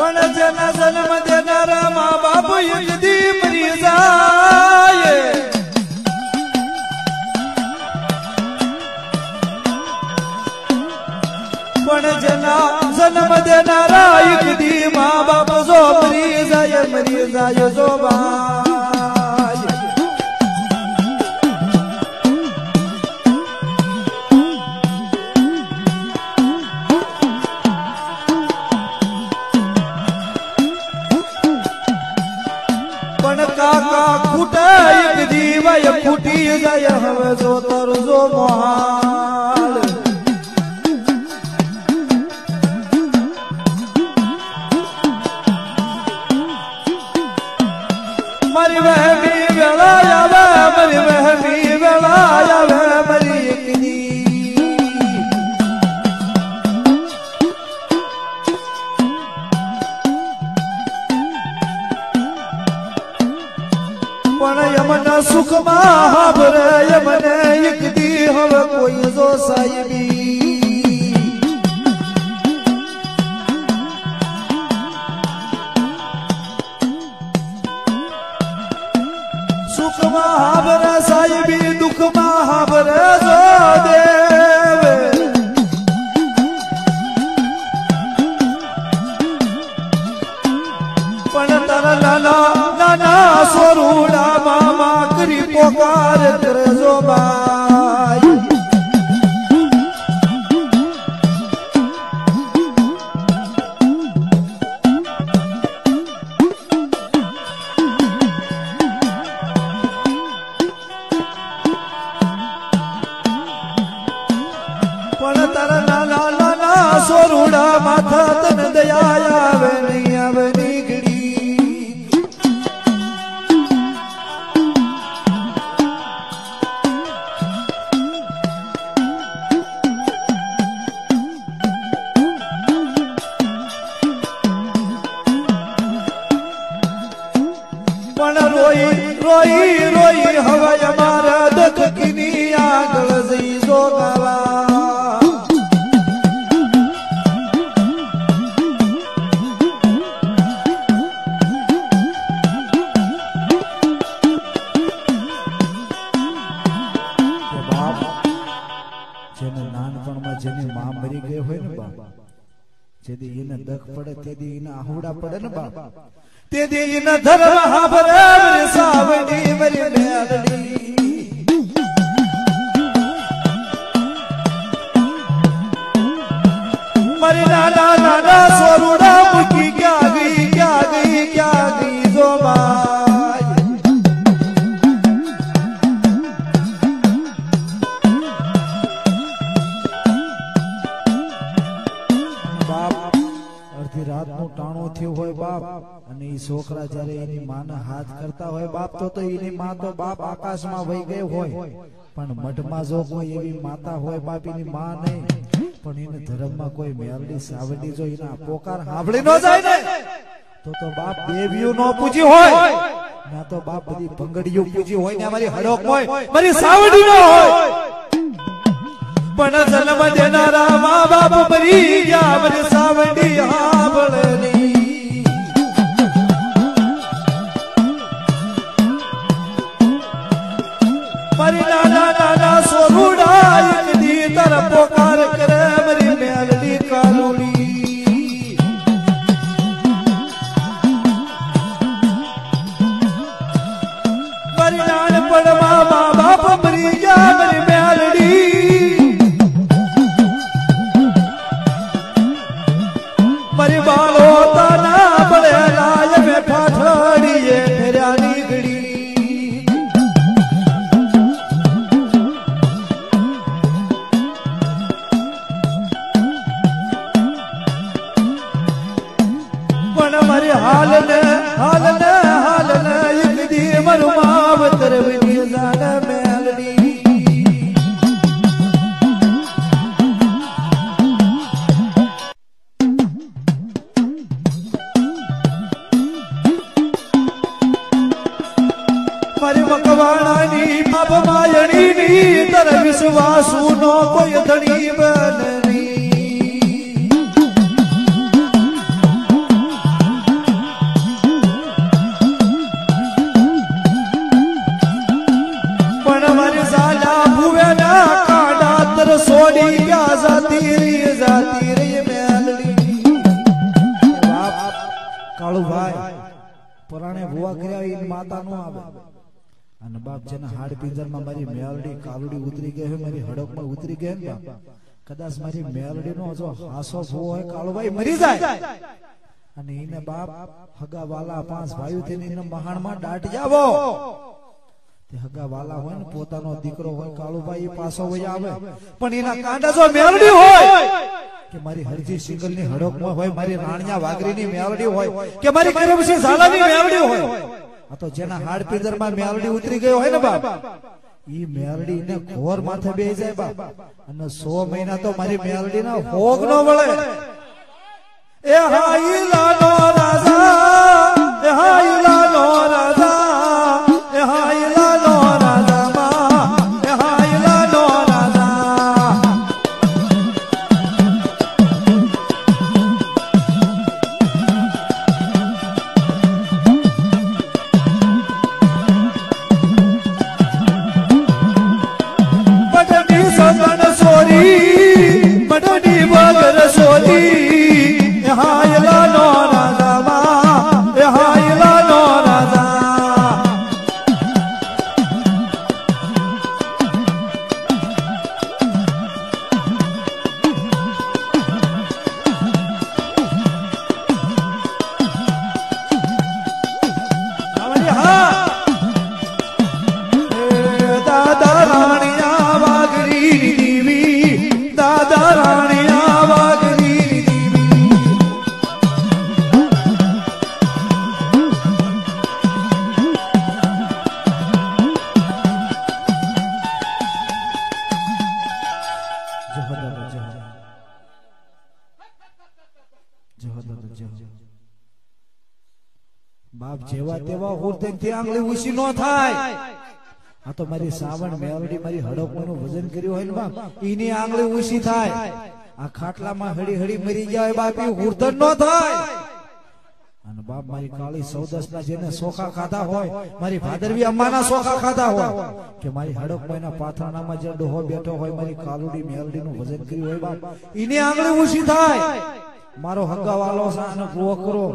पण जना जन्म देणारा माँ बाप एक दी मरी जाय पण जना जन्म देणारा एक दी माँ बाप जो मरी जाय जो बाय पण काका कुठे एक जीवाय फुटी जाय हवे जो तर जो मोहाल मरी वहमी वेला आवे मरी वहमी वेला आवे मरी एक दी पण यमन सुख महाबर यमन एक दी हवे कोई जो साहिबी सुख महाबर साहिबी दुख महाबर जो देव पण तारा नाना स्वरूडा मामा करी पोकार कर जो बाई पण तारा नाना स्वरूडा माथा तन दया आवे नहीं घड़ी पण रोई रोई रोई हवा हमारा दुख किनी आगल जई जो गावा जेने नानपण में जेनी मां मरी गई होय ने बाप जेदी इने दख पड़े तेदी इने आहुड़ा पड़े ने बाप तेदी इने धर्म हाबर मरी सावडी मरी मेलडी मरी नाना स्वरूड़ा मुकी क्या गई जो माय रात नो टाणो थयो होय बाप अने ई छोकरा जरे एनी माने हाथ करता होय बाप तो एनी मां तो बाप आकाश में वही गयो होय पण मठ में जो कोई एवी माता होय बाप एनी मां नहीं पण एने धर्म में कोई मेलडी सावडी जो एना पोकार हांभળી नो जाय ने तो बाप देवियो नो पूजी होय ना तो बाप बधी भंगड़ियो पूजी होय ने मारी हड़ोक होय मारी सावडी नो होय पण जन्म देनारा मां बाप मरी गया मरी सावडी हांभळनी मरी नाना स्वरूड़ा एक दी तर पोकार करे मरी मेलडी कालूनी मरी नानपण मां बाप मरी गया मरी मेलडी मरी बालो ताना बड़े लाय में ठाठड़िए फेरानी गड़ी पण मरी हाल ने एक दी मरु मावतर विधि जान मेलडी मरी मकवाणानी बाप मायणी नी तर विश्वासू नो कोई धनी बननी છોડી ક્યાં જાતી રે મેલડી બાપ કાળુભાઈ પરાણે ભુવા કર્યા ઈ માતા નો આવે અને બાપ જેના હાડ પિંજર માં મારી મેલડી કાલુડી ઉતરી ગઈ હોય મારી હડક માં ઉતરી ગઈ ને બાપ કદાચ મારી મેલડી નો જો હાસો ભૂવો હોય કાળુભાઈ મરી જાય અને એને બાપ હગા વાલા 5 ભાઈઓ થઈને એને મહાણ માં દાટ જાવો તે હગા વાલા હોય ને પોતાનો દીકરો હોય કાળુભાઈ પાછો વઈ આવે પણ એના કાંડા જો મેલડી હોય કે મારી હરજી સિંગલ ની હડક માં હોય મારી રાણિયા વાઘરી ની મેલડી હોય કે મારી કરમસિંહ ઝાલા ની મેલડી હોય આ તો જેના હાડ પિંજર માં મેલડી ઉતરી ગયો હોય ને બાપ ઈ મેલડી ને ઘોર માથે બેહી જાય બાપ અને 100 મહિના તો મારી મેલડી ના ભોગ નો મળે એ હાઈલા નો રાજા એ હાઈલા નો રાજા એ હાઈલા નો રાજા માં એ હાઈલા નો રાજા બડની સગન સોરી બડની બગર સોરી હાયલા નો રાજા માં એ હાયલા નો રાજા દાદા રાણિયા વાઘરી દેવી દાદા રાણિયા વાઘરી બાપ જેવા તેવા હુરથી આંગળી ઊંચી નો થાય આ તો મારી સાવણ મેલડી મારી હડકનું વજન કર્યું હોય ને બાપ ઈની આંગળી ઊંચી થાય આ ખાટલામાં હડી હડી મરી જાય બાપ ઈ હુરધન નો થાય અને બાપ મારી કાળી 14 ના જેને સોખા ખાધા હોય મારી ભાદરવી અમ્માના સોખા ખાધા હોય કે મારી હડકમાં એના પાથરણામાં જે ડોહો બેઠો હોય મારી કાલુડી મેલડી નું વજન કર્યું હોય બાપ ઈની આંગળી ઊંચી થાય મારો હગાવાલો સાનો પૂરો કરો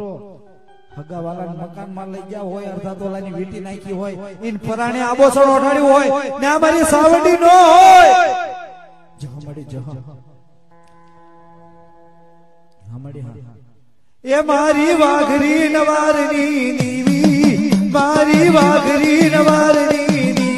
હગાવાલા મકાન માં લઈ ગયા હોય અડધા તોલાની વીટી નાખી હોય ઈન પરાણે આબોસણ ઓઢાડ્યું હોય ને આ મારી સાવડી નો હોય જહમડી જહ હમડી હા એ મારી વાઘરી નવારની દેવી મારી વાઘરી નવારની દેવી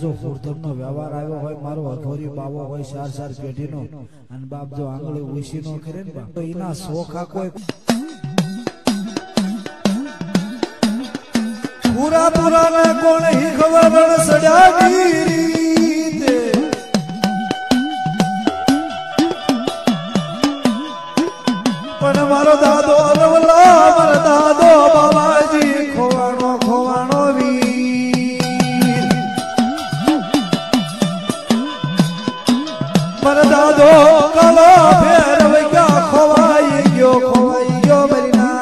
જો હુરધમનો વ્યવહાર આવ્યો હોય મારો અઘોરી બાવો હોય 4 પેઢીનો અને બાપ જો આંગળી ઉછી નો કરે ને તો એના સોખા કોઈ પૂરા ને કોણ હી ખબર સડ્યા ગીરી તે પણ મારો દાદો રવલા મારો દાદો બાબાજી ખોવાણો વીર મારો દાદો કાલો ફેર વૈયા ખોવાઈ ગયો મરી ના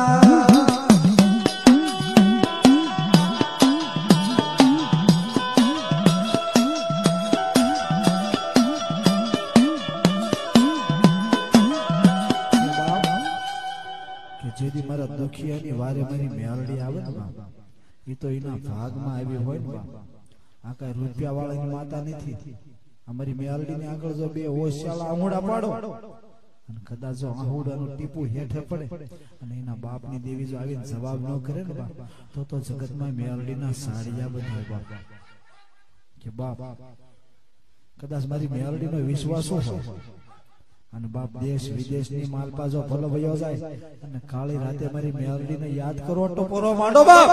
જેથી મારા દુખિયાની વારે મારી મેલડી આવે ને એ તો એના ભાગમાં આવી હોય ને આ કઈ રૂપિયા વાળાની માતા નથી અમારી મેલડીની આગળ જો બે હોશિયાળા આહુડા પાડો અને કદાચ જો આહુડાનું ટીપું હેઠે પડે અને એના બાપની દેવી જો આવીને જવાબ ન કરે ને તો જગતમાં મેલડીના સાડિયા બધા બાપ કે બાપ કદાચ મારી મેલડીનો વિશ્વાસ હોય અને બાપ દેશ વિદેશની માલપા જો ભલો ભયો જાય અને કાળી રાતે મારી મેલડીને યાદ કરો ટોપરો માંડો બાપ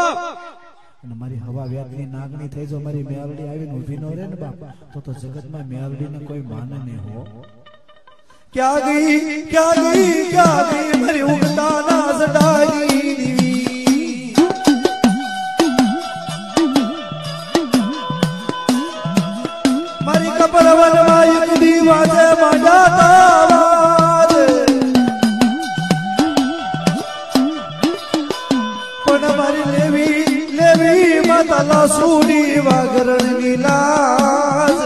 અને મારી હવા વ્યાતની નાગણી થઈ જો મારી મેલડી આવીને ઊભી ન રહે ને બાપ તો જગતમાં મેલડીને કોઈ માને નહીં હો ક્યાં ગઈ મારી ઉગતા ના સડાઈ મારી કપર વનમાં એક દીવાજે માંડાતા પણ મારી લેવી માતા સુડી વાગરણ નીલાજ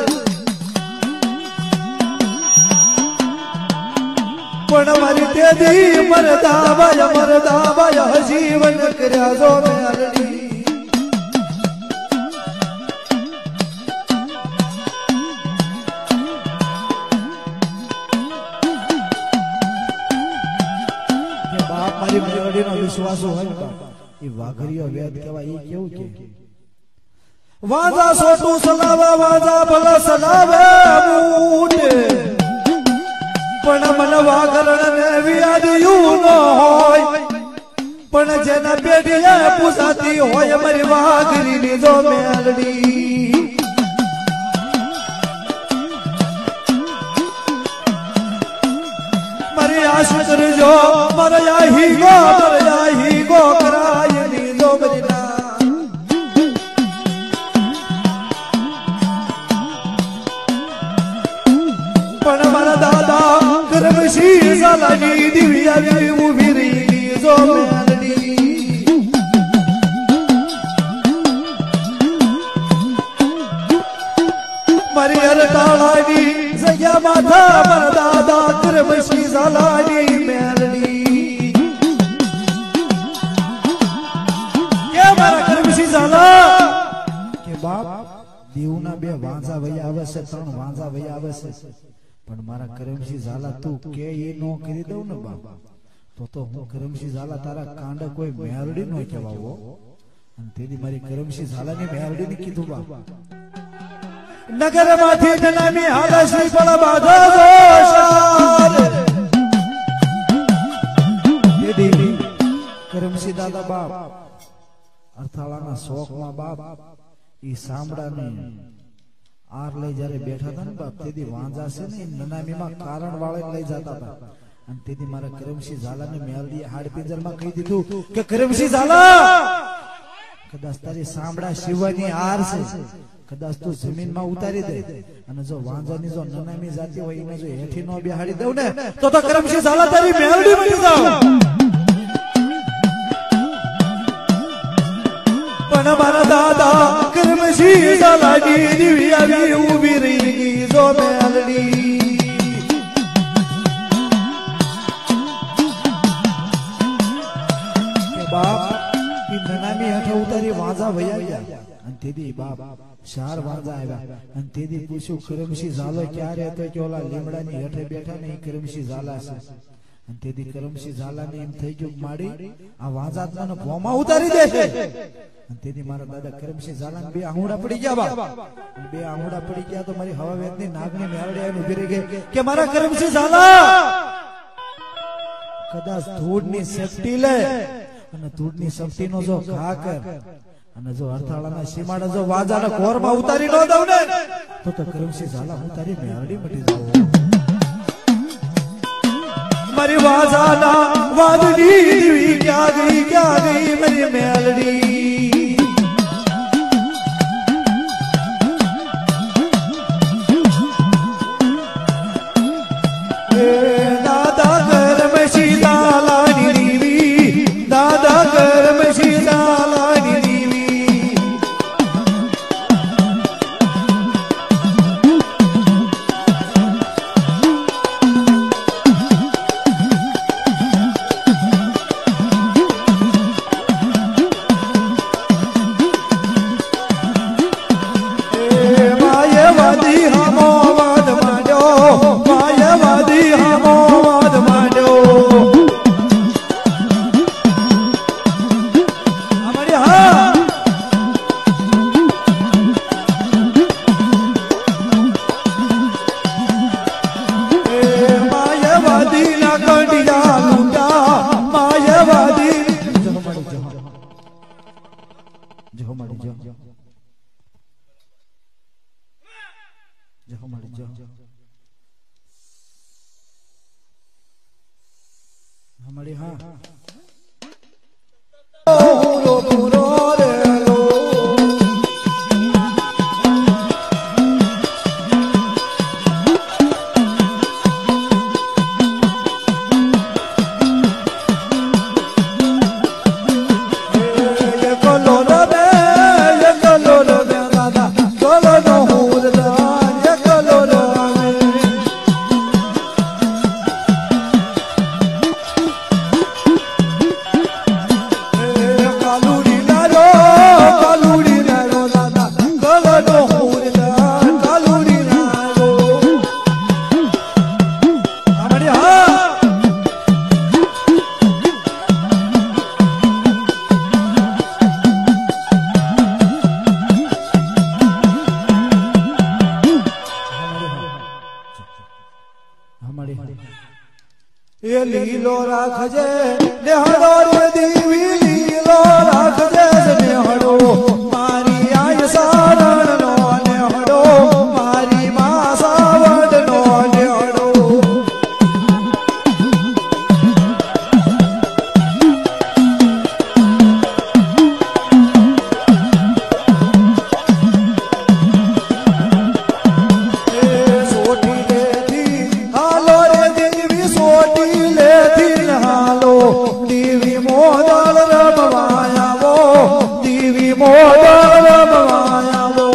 પણ મારી તેદી મરદાબાય હજીવન કર્યા જો મેલડી મારી મેલડીનો વિશ્વાસ હોય એ વાઘરીઓ વેદ કહેવાય એ કેવું કે વાજા સોટું સલાવે વાજા ભલા સલાવે મૂટે પણ મન વાઘરણ ને વિયાદયું ન હોય પણ જેના પેઢીએ પૂજાતી હોય મારી વાઘરીની જો મેલડી મારી આશ કરજો મરયા હી ગો કરાય ની જો બજના પણ મારા દાદા કરમશી ઝાલાની દિવ્યા ઉભી રહી જો મેલડી મારી અરટાળાની જગ્યા માથા મારા દાદા કરમશી ઝાલાની મેલડી કે મારા કરમશી ઝાલા કે બાપ દીવના બે વાંઝા વયા આવે છે 3 વાંઝા વયા આવે છે પણ મારા કરમશી ઝાલા તું કે એ નો કરી દઉં ને બાપ તો હું કરમશી ઝાલા તારા કાંડ કોઈ મેલડી નો કહેવાવો અને તેથી મારી કરમશી ઝાલાની મેલડીને કીધું બાપ નગરમાંથી જનામી હાલસી પળ બાધા જોશાલ તેથી કરમશી દાદા બાપ અર્થાળાના શોખમાં બાપ ઈ સાંભળાને આર લઈ જયારે બેઠા હતા ને બાપ તેથી વાંઝા છે ને નનામીમાં કારણ વાળે લઈ જતા હતા અને તેથી મારા કરમશી ઝાલાને મેલડી હાડપિંજરમાં કહી દીધું કે કરમશી ઝાલા કદાચ તારી સાંભળા શિવાની આર છે કદાચ તું જમીનમાં ઉતારી દે અને જો વાંઝાની જો નનામી જાતી હોય એને જો હેઠી નો બેહાડી દઉં ને તો કરમશી ઝાલા તારી મેલડી બની જાવ પણ મારા દાદા કરમશી ઝાલાની દિવ્યા ઉભી રહી જો મેલડી કે બાપ ઈ નનામી હેઠે ઉતારી વાંઝા વયા ગયા અને તેથી બાપ 4 વાંઝા આવ્યા અને તેથી પૂછ્યું કરમશી ઝાલો ક્યારે હતો કે ઓલા લીમડાની હેઠે બેઠા ને ઈ કરમશી ઝાલા છે તેથી કરમસિંહ ઝાલાને એમ થઈ ગયું માડી આ વાજાત મને ભોમાં ઉતારી દેશે. તેથી મારા દાદા કરમસિંહ ઝાલાને બે આંગુડા પડી ગયા બા. બે આંગુડા પડી ગયા તો મારી હવા વેદની નાગની મેરડી આવીને ઉભી રહી ગઈ કે મારા કરમસિંહ ઝાલા કદાચ ધૂળની સેફટી લે અને ધૂળની સેફટીનો જો ઘા કર અને જો અર્થાળાના સીમાડા જો વાજાના કોરમાં ઉતારી ન દઉં ને તો કરમસિંહ ઝાલા હું તારી મેરડી મટી જાઉં. મારી વાજાના વાદળી દીવી ક્યાં ગઈ મારી મેલડી. દાદા કરમસિંહ ઝાલાની દીવી દાદા કરમસિંહ ઝાલાની દીવી. માયવાદી હમો વાદ માંડ્યો માયવાદી હમો વાદ માંડ્યો. અમારી હા માયવાદી ના કંડિયા લૂંટા માયવાદી જો મારી हमारे हाँ पूरो पूरो रे लो ये कोलो रे दादा कोलो नो हुरदा ये कोलो रे ये लीलो राखजे नेहड़ो रे दीवी लीलो राखजे नेहड़ो मारी आय सारण नो नेहड़ो मारी मां सावण नो नेहड़ो. सोटी लेती हालो रे दीवी सोटी हालो दीवी मोदल रमवाया वो दीवी मोदल रमवाया वो.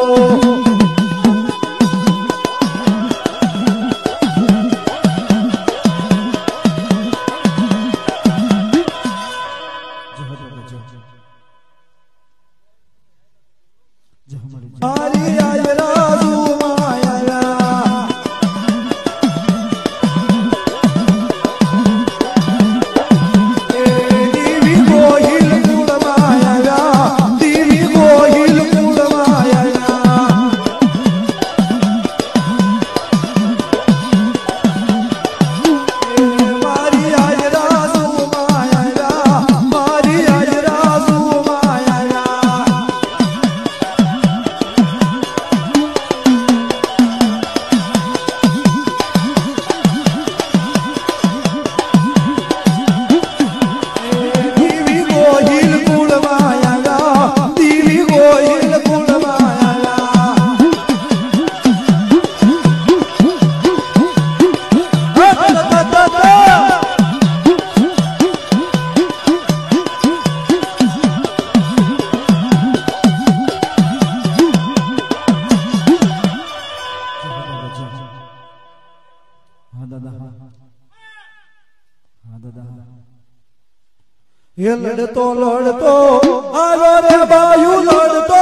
मारी आय राजू माया ये लड़तो लड़तो आलो रे बायू लड़तो